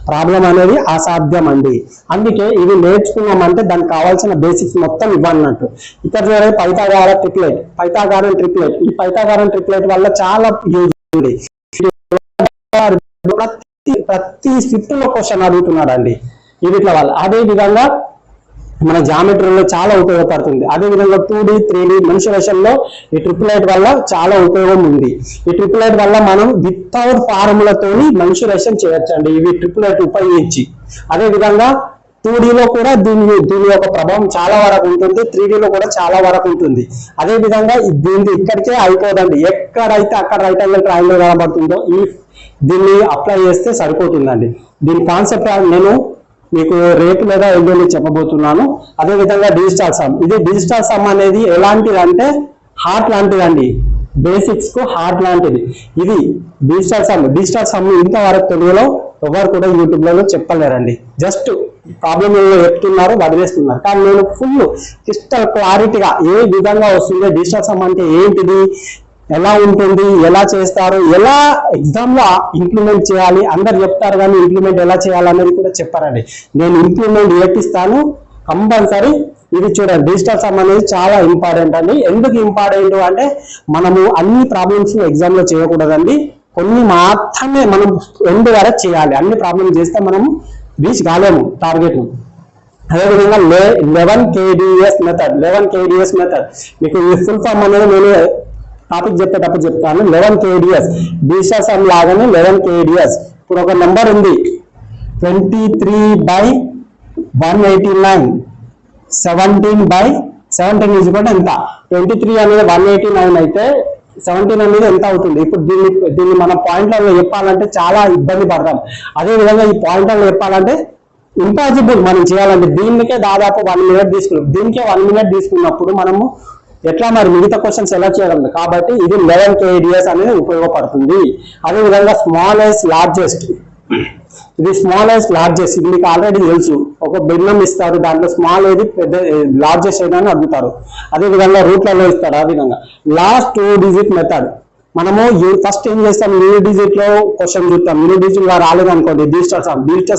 ప్రాబ్లం అనేది అసాధ్యం అండి. అందుకే ఇది నేర్చుకున్నామంటే దానికి కావాల్సిన బేసిక్స్ మొత్తం ఇవ్వన్నట్టు. ఇక్కడ పైథాగోరస్ ట్రిప్లెట్, ఈ పైథాగోరస్ ట్రిప్లెట్ వల్ల చాలా యూజ్ ఉంది. ప్రతి స్క్రిప్ట్ లో క్వశ్చన్ అడుగుతున్నాడు అండి ఈ వీటి వల్ల. అదే విధంగా మన జామెట్రీలో చాలా ఉపయోగపడుతుంది. అదేవిధంగా 2D 3D మెన్సురేషన్లో ఈ ట్రిపులైట్ వల్ల చాలా ఉపయోగం ఉంది. ఈ ట్రిపులైట్ వల్ల మనం వితౌట్ ఫార్ములాతో మెన్సురేషన్ చేయొచ్చండి ఇవి ట్రిపులైట్ ఉపయోగించి. అదేవిధంగా 2Dలో కూడా దీని యొక్క ప్రభావం చాలా వరకు ఉంటుంది, 3Dలో కూడా చాలా వరకు ఉంటుంది. అదేవిధంగా దీన్ని ఇక్కడికే అయిపోదండి, ఎక్కడైతే అక్కడ రైట్ యాంగిల్ ట్రయాంగిల్ కనబడుతుందో దీన్ని అప్లై చేస్తే సరిపోతుందండి. దీని కాన్సెప్ట్ నేను మీకు రేపు లేదా ఎల్లుండి చెప్పబోతున్నాను. అదేవిధంగా డిజిటల్ సమ్, ఇది డిజిటల్ సమ్ అనేది ఎలాంటిది అంటే హార్ట్ లాంటిదండి, బేసిక్స్ కు హార్ట్ లాంటిది ఇది డిజిటల్ సమ్. ఇంతవరకు తెలుగులో ఎవరు కూడా యూట్యూబ్ లో చెప్పలేరండి, జస్ట్ ప్రాబ్లం చెప్తున్నారు వదిలేస్తున్నారు. కానీ నేను ఫుల్ క్రిస్టల్ క్లారిటీగా ఏ విధంగా వస్తుంది, డిజిటల్ సమ్ అంటే ఏంటిది, ఎలా ఉంటుంది, ఎలా చేస్తారు, ఎలా ఎగ్జామ్ లో ఇంప్లిమెంట్ చేయాలి, అందరు చెప్తారు కానీ ఇంప్లిమెంట్ ఎలా చేయాలనేది కూడా చెప్పారండి. నేను ఇంప్లిమెంట్ చేపిస్తాను కంపల్సరీ. ఇది చూడండి, డిజిటల్ సమ్ అనేది చాలా ఇంపార్టెంట్ అండి. ఎందుకు ఇంపార్టెంట్ అంటే మనము అన్ని ప్రాబ్లమ్స్ ఎగ్జామ్ లో చేయకూడదండి, కొన్ని మాత్రమే మనం ఎండ్ వరకు చేయాలి. అన్ని ప్రాబ్లమ్స్ చేస్తే మనము రీచ్ కాలేము టార్గెట్ ను. అదేవిధంగా 11 KDS మెథడ్ మీకు ఈ ఫుల్ ఫామ్ అనేది నేను టాపిక్ చెప్పేటప్పుడు చెప్తాను. 11 KDS డిజిటల్ సమ్ లాగానే 11 KDS. ఇప్పుడు ఒక నెంబర్ ఉంది 23/189, 17/17 ఈజ్ ఈక్వల్ టు ఎంత, 23 అనేది 189 అయితే 17 అనేది ఎంత అవుతుంది. ఇప్పుడు దీన్ని మనం పాయింట్లలో చెప్పాలంటే చాలా ఇబ్బంది పడతాం. అదే విధంగా ఈ పాయింట్లలో చెప్పాలంటే ఇంపాసిబుల్ మనం చేయాలంటే దీనికే దాదాపు 1 మినిట్ తీసుకున్నాం. దీనికే 1 మినిట్ తీసుకున్నప్పుడు మనము ఎట్లా మరి మిగతా క్వశ్చన్స్ ఎలా చేయగలం? కాబట్టి ఇది 11 kDs అనేది ఉపయోగపడుతుంది. అదేవిధంగా స్మాలెస్ట్ లార్జెస్ట్, ఇది స్మాలెస్ట్ లార్జెస్ట్, ఇది మీకు ఆల్రెడీ తెలుసు. ఒక భిన్నం ఇస్తారు, దాంట్లో స్మాల్ ఏది పెద్ద లార్జెస్ట్ ఏదని అడుగుతారు. అదేవిధంగా రూట్లలో ఇస్తారు. ఆ విధంగా లాస్ట్ 2 డిజిట్ మెథడ్ మనము ఫస్ట్ ఏం చేస్తాం, యూనిట్ డిజిట్ లో క్వశ్చన్ చూస్తాం. యూనిట్ డిజిట్ లో రాలేదనుకోండి, డిజిటల్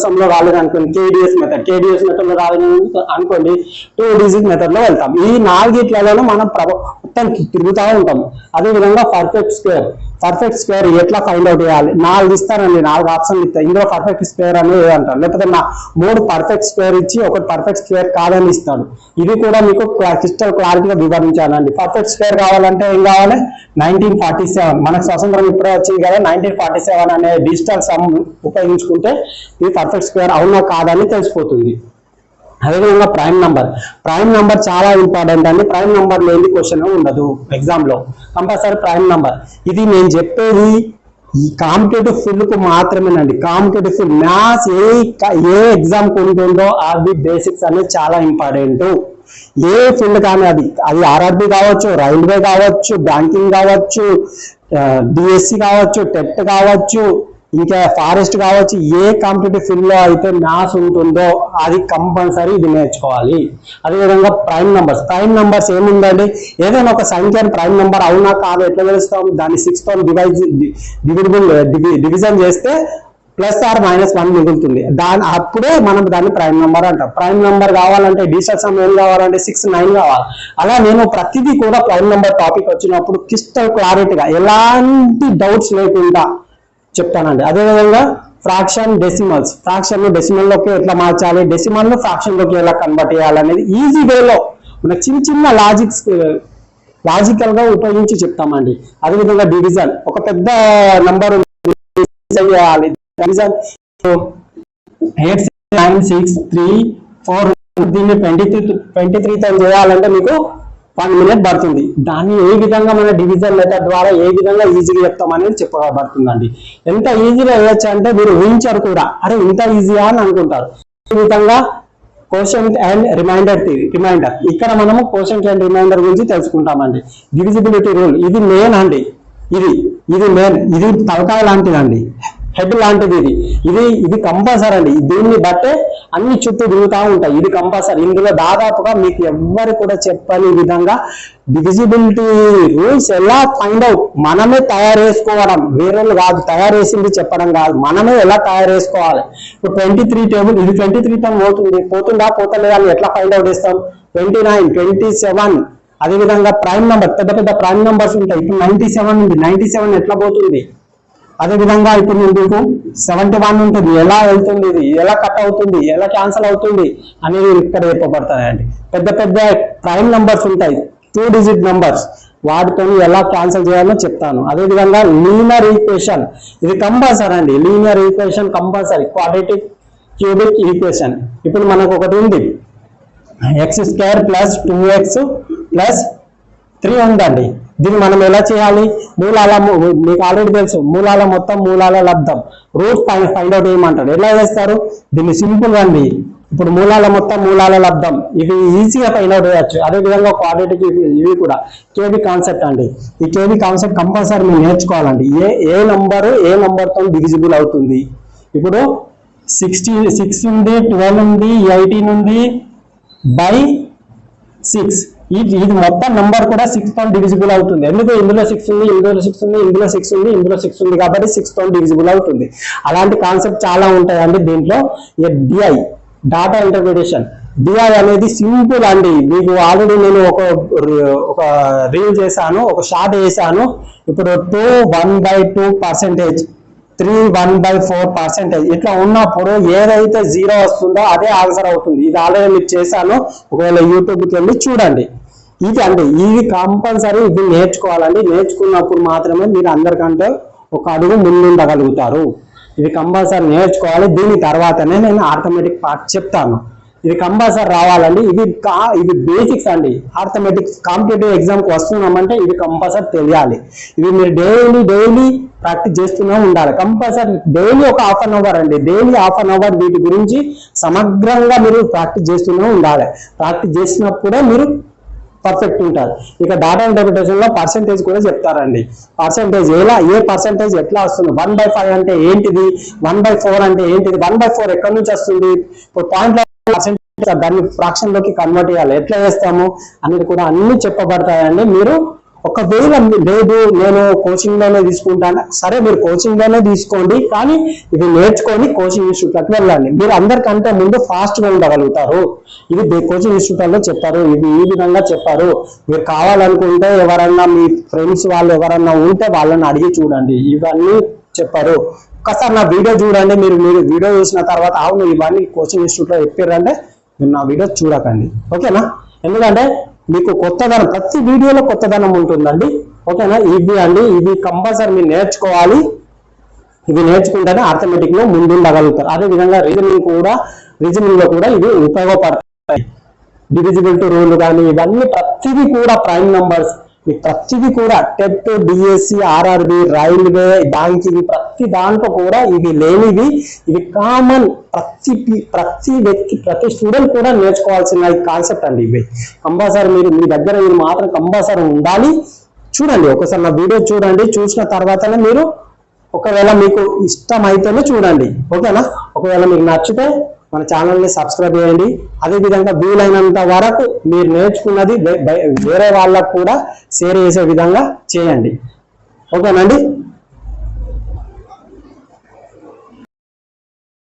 సమ్ లో రాలేదనుకోండి, కేడిఎస్ మెథడ్ లో రాలేదనుకోండి 2 డిజిట్ మెథడ్ లో వెళ్తాం. ఈ 4 మనం మొత్తం తిరుగుతూ ఉంటాం. అదేవిధంగా పర్ఫెక్ట్ స్క్వేర్ ఎట్లా ఫైండ్ అవుట్ చేయాలి? 4 ఇస్తారండి, 4 ఆప్షన్లు ఇస్తాయి. ఇందులో పర్ఫెక్ట్ స్క్వేర్ అనేది అంటారు, లేకపోతే 3 పర్ఫెక్ట్ స్క్వేర్ ఇచ్చి ఒకటి పర్ఫెక్ట్ స్క్వేర్ కాదని ఇస్తాడు. ఇది కూడా మీకు క్రిస్టల్ క్లారిటీగా వివరించాలండి. పర్ఫెక్ట్ స్క్వేర్ కావాలంటే ఏం కావాలి? 1947 మనకు స్వతంత్రం ఇప్పుడే వచ్చింది కదా, 1947 అనే డిజిటల్ సమ్ ఉపయోగించుకుంటే ఇది పర్ఫెక్ట్ స్క్వేర్ అవునో కాదని తెలిసిపోతుంది. అదేవిధంగా ప్రైమ్ నంబర్ చాలా ఇంపార్టెంట్ అండి. ప్రైమ్ నంబర్ లేని క్వశ్చన్ ఉండదు ఎగ్జామ్ లో, కంపల్సరీ ప్రైమ్ నంబర్. ఇది నేను చెప్పేది ఈ కాంపిటేటివ్ ఫీల్డ్ కు మాత్రమేనండి. కాంపిటేటివ్ ఫీల్డ్ మ్యాథ్స్ ఏ ఎగ్జామ్ ఉంటుందో అవి బేసిక్స్ అనేది చాలా ఇంపార్టెంట్. ఏ ఫీల్డ్ కానీ అది ఆర్ఆర్బి కావచ్చు, రైల్వే కావచ్చు, బ్యాంకింగ్ కావచ్చు, డిఎస్సి కావచ్చు, టెట్ కావచ్చు, ఇంకా ఫారెస్ట్ కావచ్చు, ఏ కాంపిటేటివ్ ఫీల్డ్ లో అయితే మ్యాథ్స్ ఉంటుందో అది కంపల్సరీ ఇది నేర్చుకోవాలి. అదేవిధంగా ప్రైమ్ నంబర్స్ ఏముందండి, ఏదైనా ఒక సంఖ్యను ప్రైమ్ నంబర్ అవునా కాదు ఎట్లా తెలుస్తాం? దాన్ని 6 తో డివిజన్ చేస్తే +or-1 మిగులుతుంది. అప్పుడే మనం దాన్ని ప్రైమ్ నంబర్ అంటాం. ప్రైమ్ నంబర్ కావాలంటే డిజిటల్ సమ్ ఏం కావాలంటే 6, 9 కావాలి. అలా నేను ప్రతిదీ కూడా ప్రైమ్ నంబర్ టాపిక్ వచ్చినప్పుడు క్రిస్టల్ క్లారిటీగా ఎలాంటి డౌట్స్ లేకుండా చెప్తానండి. అదేవిధంగా ఫ్రాక్షన్ డెసిమల్ లోకి ఎట్లా మార్చాలి, డెసిమల్ ను ఫ్రాక్షన్ లోకి ఎలా కన్వర్ట్ చేయాలనేది ఈజీ వేలో మన చిన్న లాజికల్ గా ఉపయోగించి చెప్తామండి. అదేవిధంగా డివిజన్, ఒక పెద్ద నంబర్ చేయాలి, డివిజన్ 8, 9, 6, 3, 4 దీన్ని 23 తో చేయాలంటే మీకు 1 మినిట్ పడుతుంది. దాన్ని ఏ విధంగా మన డివిజన్ మెథడ్ ద్వారా ఏ విధంగా ఈజీగా చెప్తాం అనేది చెప్పబడుతుందండి. ఎంత ఈజీగా వేయచ్చు అంటే మీరు ఊహించారు కూడా, అరే ఇంత ఈజీగా అని అనుకుంటారు. ఈ విధంగా కోషంట్ అండ్ రిమైండర్ ఇక్కడ మనము కోషంట్ అండ్ రిమైండర్ గురించి తెలుసుకుంటామండి. డివిజిబిలిటీ రూల్ ఇది మెయిన్ అండి. ఇది మెయిన్, ఇది తలకాయ లాంటిదండి, హెడ్ లాంటిది. ఇది కంపల్సరీ అండి. దీన్ని బట్టే అన్ని చుట్టూ తిరుగుతూ ఉంటాయి. ఇది కంపల్సరీ. ఇందులో దాదాపుగా మీకు ఎవ్వరు కూడా చెప్పని విధంగా డివిజిబిలిటీ రూల్స్ ఎలా ఫైండ్ అవుట్ మనమే తయారు చేసుకోవడం, వేరే కాదు తయారు చేసింది చెప్పడం కాదు, మనమే ఎలా తయారు చేసుకోవాలి. ఇప్పుడు 23 టేబుల్, ఇది 23 తో పోతుందా పోతలేదా అని ఎట్లా ఫైండ్ అవుట్ చేస్తాం? 29, 27. అదేవిధంగా ప్రైమ్ నంబర్, పెద్ద ప్రైమ్ నంబర్స్ ఉంటాయి. ఇప్పుడు 97 ఉంది, 97 ఎట్లా పోతుంది? అదేవిధంగా ఇప్పుడు మీకు 71 ఉంటుంది, ఎలా వెళ్తుంది, ఇది ఎలా కట్ అవుతుంది, ఎలా క్యాన్సిల్ అవుతుంది అనేది ఇక్కడ చెప్పబడతాయండి. పెద్ద ప్రైమ్ నంబర్స్ ఉంటాయి, 2 డిజిట్ నంబర్స్, వాటితో ఎలా క్యాన్సిల్ చేయాలో చెప్తాను. అదేవిధంగా లీనియర్ ఈక్వేషన్, ఇది కంపల్సరీ అండి. Linear equation compulsory. Quadratic cubic equation ఇప్పుడు మనకు ఒకటి ఉంది, x² + 2x + 3 ఉందండి. దీన్ని మనం ఎలా చేయాలి? మీకు ఆల్రెడీ తెలుసు, మూలాల లబ్ధం, రూట్ ఫైండ్ అవుట్ చేయమంటాడు. ఎలా చేస్తారు? దీన్ని సింపుల్ అండి. ఇప్పుడు మూలాల లబ్ధం ఇవి ఈజీగా ఫైండ్ అవుట్ చేయొచ్చు. అదేవిధంగా క్వాడ్రాటిక్ ఇవి కూడా కేబీ కాన్సెప్ట్ అండి. ఈ కేబీ కాన్సెప్ట్ కంపల్సరీ మీరు నేర్చుకోవాలండి. ఏ నంబర్తో డివిజిబుల్ అవుతుంది? ఇప్పుడు 6 ఉంది, 12 ఉంది, 18 ఉంది /6. ఇది మొత్తం నంబర్ కూడా 6 తో డివిజిబుల్ అవుతుంది. ఎందుకు? ఇందులో 6 ఉంది, ఇందులో 6 ఉంది, ఇందులో 6 ఉంది, ఇందులో 6 ఉంది కాబట్టి 6 తో డివిజిబుల్ అవుతుంది. అలాంటి కాన్సెప్ట్ చాలా ఉంటాయండి దీంట్లో. డిఐ, డాటా ఇంటర్ప్రిటేషన్, డిఐ అనేది సింపుల్ అండి. మీకు ఆల్రెడీ నేను ఒక రీల్ చేశాను, ఒక షార్ట్ చేశాను. ఇప్పుడు 2 1/2%, 3 1/4% ఇట్లా ఉన్నప్పుడు ఏదైతే 0 వస్తుందో అదే ఆన్సర్ అవుతుంది. ఇది ఆల్రెడీ మీకు చేశాను, ఒకవేళ యూట్యూబ్కి వెళ్ళి చూడండి. ఇది కంపల్సరీ ఇది నేర్చుకోవాలండి. నేర్చుకున్నప్పుడు మాత్రమే మీరు అందరికంటే ఒక అడుగు ముందుండగలుగుతారు. ఇది కంపల్సరీ నేర్చుకోవాలి. దీని తర్వాతనే నేను ఆర్థమెటిక్ పార్ట్ చెప్తాను. ఇది కంపల్సరీ రావాలండి. ఇది బేసిక్స్ అండి. ఆర్థమెటిక్స్ కాంపిటేటివ్ ఎగ్జామ్కి వస్తున్నామంటే ఇది కంపల్సరీ తెలియాలి. ఇవి మీరు డైలీ ప్రాక్టీస్ చేస్తూనే ఉండాలి. కంపల్సరీ డైలీ ఒక హాఫ్ అన్ అవర్ అండి, డైలీ హాఫ్ అన్ అవర్ వీటి గురించి సమగ్రంగా మీరు ప్రాక్టీస్ చేస్తూనే ఉండాలి. ప్రాక్టీస్ చేసినప్పుడే మీరు పర్ఫెక్ట్ ఉంటారు. ఇక డాటా ఇంటర్ప్రిటేషన్ లో పర్సెంటేజ్ కూడా చెప్తారండి. పర్సెంటేజ్ ఏ పర్సెంటేజ్ ఎట్లా వస్తుంది, 1/5 అంటే ఏంటిది, 1/4 అంటే ఏంటిది, 1/4 ఎక్కడి నుంచి వస్తుంది, పాయింట్ పర్సెంటేజ్ దాన్ని ఫ్రాక్షన్ లోకి కన్వర్ట్ చేయాలి, ఎట్లా చేస్తాము అనేది కూడా అన్ని చెప్పబడతాయండి. మీరు ఒకవేళ లేదు నేను కోచింగ్ లోనే తీసుకుంటాను, సరే మీరు కోచింగ్ లోనే తీసుకోండి, కానీ ఇది నేర్చుకొని కోచింగ్ ఇన్స్టిట్యూట్లకు వెళ్ళండి. మీరు అందరికంటే ముందు ఫాస్ట్ గా ఉండగలుగుతారు. ఇది కోచింగ్ ఇన్స్టిట్యూట్ లో చెప్పారు, ఇది ఈ విధంగా చెప్పారు. మీరు కావాలనుకుంటే ఎవరన్నా మీ ఫ్రెండ్స్ వాళ్ళు ఎవరన్నా ఉంటే వాళ్ళని అడిగి చూడండి, ఇవన్నీ చెప్పారు. ఒకసారి నా వీడియో చూడండి. మీరు వీడియో చూసిన తర్వాత అవును ఇవన్నీ కోచింగ్ ఇన్స్టిట్యూట్ లో చెప్పారంటే మీరు నా వీడియో చూడకండి, ఓకేనా? ఎందుకంటే మీకు కొత్తదనం, ప్రతి వీడియోలో కొత్తదనం ఉంటుందండి, ఓకేనా? ఇవి కంపల్సరీ మీరు నేర్చుకోవాలి. ఇవి నేర్చుకుంటేనే ఆర్థమెటిక్ లో ముందుండగలుగుతారు. అదే విధంగా రీజనింగ్ లో కూడా ఇవి ఉపయోగపడతాయి. డివిజిబిలిటీ రూల్ కానీ ఇవన్నీ ప్రతిదీ కూడా ప్రైమ్ నంబర్స్, ప్రతిదీ కూడా TET, DSC, RRB, railway, banking ప్రతి దాంట్లో కూడా ఇవి లేనివి, ఇవి కామన్. ప్రతి వ్యక్తి ప్రతి స్టూడెంట్ కూడా నేర్చుకోవాల్సిన కాన్సెప్ట్ అండి. ఇవి కంపల్సరీ మీ దగ్గర ఇది మాత్రం కంపల్సరీ ఉండాలి. చూడండి, ఒకసారి నా వీడియో చూడండి, చూసిన తర్వాతనే మీరు ఒకవేళ మీకు ఇష్టం అయితేనే చూడండి, ఓకేనా? ఒకవేళ మీకు నచ్చితే మన ఛానల్ని సబ్స్క్రైబ్ చేయండి. అదేవిధంగా వీలైనంత వరకు మీరు నేర్చుకున్నది వేరే వాళ్ళకు కూడా షేర్ చేసే విధంగా చేయండి, ఓకేనండి?